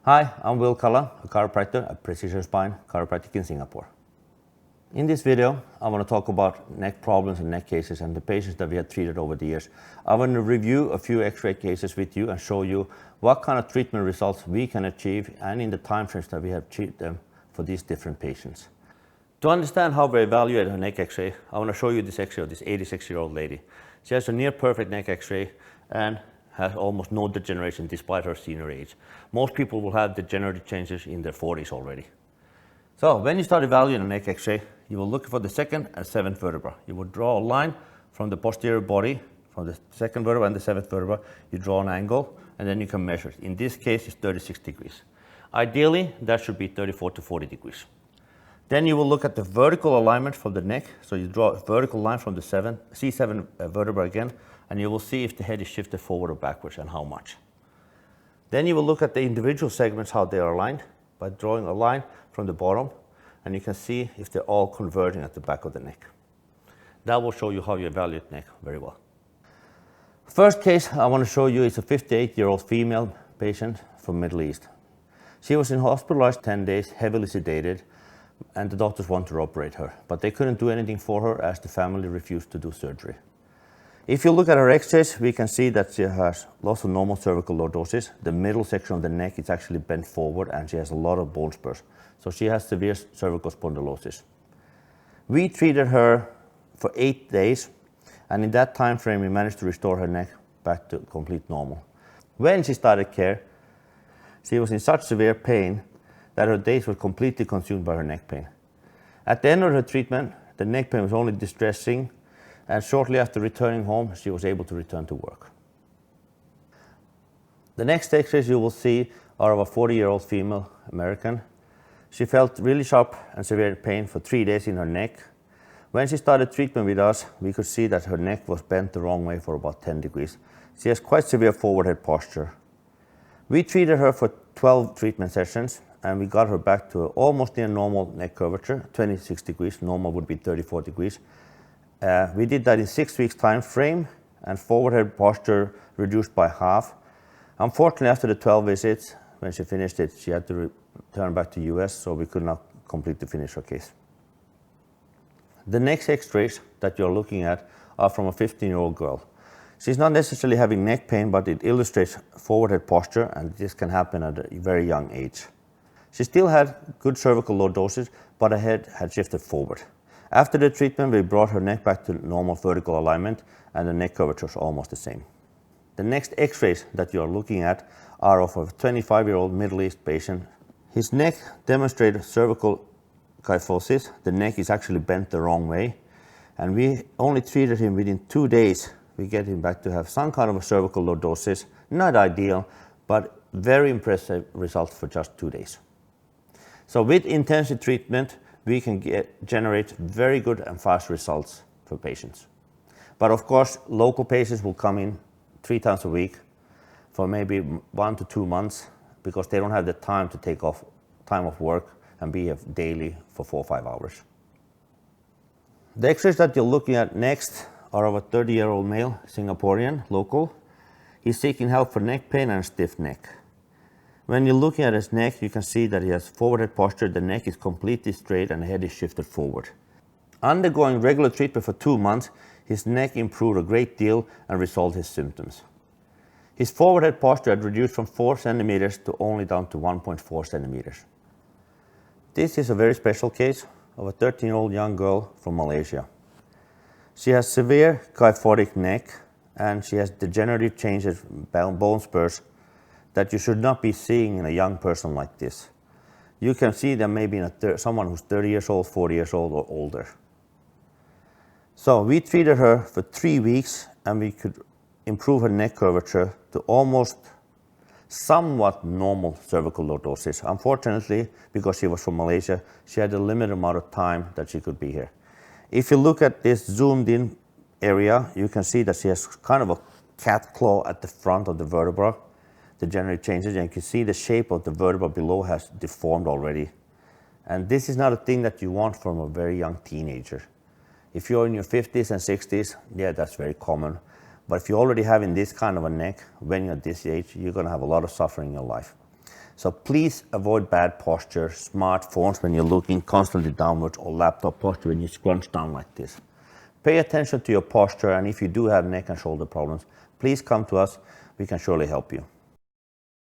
Hi, I'm Will Kalla, a chiropractor at Precision Spine Chiropractic in Singapore. In this video, I want to talk about neck problems and neck cases and the patients that we have treated over the years. I want to review a few x-ray cases with you and show you what kind of treatment results we can achieve and in the time frames that we have treated them for these different patients. To understand how we evaluate a neck x-ray, I want to show you this x-ray of this 86-year-old lady. She has a near perfect neck x-ray and has almost no degeneration despite her senior age. Most people will have degenerative changes in their 40s already. So when you start evaluating a neck x-ray, you will look for the second and seventh vertebra. You will draw a line from the posterior body, from the second vertebra and the seventh vertebra. You draw an angle and then you can measure it. In this case, it's 36 degrees. Ideally, that should be 34 to 40 degrees. Then you will look at the vertical alignment from the neck. So you draw a vertical line from the C7 vertebra again, and you will see if the head is shifted forward or backwards and how much. Then you will look at the individual segments, how they are aligned, by drawing a line from the bottom, and you can see if they're all converging at the back of the neck. That will show you how you evaluate neck very well. First case I want to show you is a 58-year-old female patient from Middle East. She was hospitalized 10 days, heavily sedated, and the doctors wanted to operate her, but they couldn't do anything for her as the family refused to do surgery. If you look at her x-rays, we can see that she has lots of normal cervical lordosis. The middle section of the neck is actually bent forward and she has a lot of bone spurs. So she has severe cervical spondylosis. We treated her for 8 days, and in that time frame we managed to restore her neck back to complete normal. When she started care, she was in such severe pain that her days were completely consumed by her neck pain. At the end of her treatment, the neck pain was only distressing, and shortly after returning home, she was able to return to work. The next x-rays you will see are of a 40-year-old female American. She felt really sharp and severe pain for 3 days in her neck. When she started treatment with us, we could see that her neck was bent the wrong way for about 10 degrees. She has quite severe forward head posture. We treated her for 12 treatment sessions, and we got her back to almost near normal neck curvature, 26 degrees. Normal would be 34 degrees. We did that in 6 weeks time frame, and forward head posture reduced by half. Unfortunately, after the 12 visits, when she finished it, she had to return back to US, so we could not completely finish her case. The next x-rays that you're looking at are from a 15-year-old girl. She's not necessarily having neck pain, but it illustrates forward head posture, and this can happen at a very young age. She still had good cervical lordosis, but her head had shifted forward. After the treatment, we brought her neck back to normal vertical alignment, and the neck curvature is almost the same. The next x-rays that you are looking at are of a 25-year-old Middle East patient. His neck demonstrated cervical kyphosis. The neck is actually bent the wrong way, and we only treated him within 2 days. We get him back to have some kind of a cervical lordosis. Not ideal, but very impressive results for just 2 days. So with intensive treatment, we can generate very good and fast results for patients. But of course, local patients will come in 3 times a week for maybe 1 to 2 months because they don't have the time to take off time of work and be here daily for 4 or 5 hours. The x-rays that you're looking at next are of a 30-year-old male, Singaporean, local. He's seeking help for neck pain and stiff neck. When you're looking at his neck, you can see that he has forward head posture. The neck is completely straight and the head is shifted forward. Undergoing regular treatment for 2 months, his neck improved a great deal and resolved his symptoms. His forward head posture had reduced from 4 centimeters to only down to 1.4 centimeters. This is a very special case of a 13-year-old young girl from Malaysia. She has severe kyphotic neck and she has degenerative changes, bone spurs, that you should not be seeing in a young person like this. You can see them maybe in someone who's 30 years old, 40 years old or older. So we treated her for 3 weeks and we could improve her neck curvature to almost somewhat normal cervical lordosis. Unfortunately, because she was from Malaysia, she had a limited amount of time that she could be here. If you look at this zoomed in area, you can see that she has kind of a cat claw at the front of the vertebra. Degenerative changes, and you can see the shape of the vertebra below has deformed already. And this is not a thing that you want from a very young teenager. If you're in your 50s and 60s, yeah, that's very common. But if you're already having this kind of a neck when you're at this age, you're going to have a lot of suffering in your life. So please avoid bad posture, smartphones when you're looking constantly downwards, or laptop posture when you scrunch down like this. Pay attention to your posture, and if you do have neck and shoulder problems, please come to us. We can surely help you.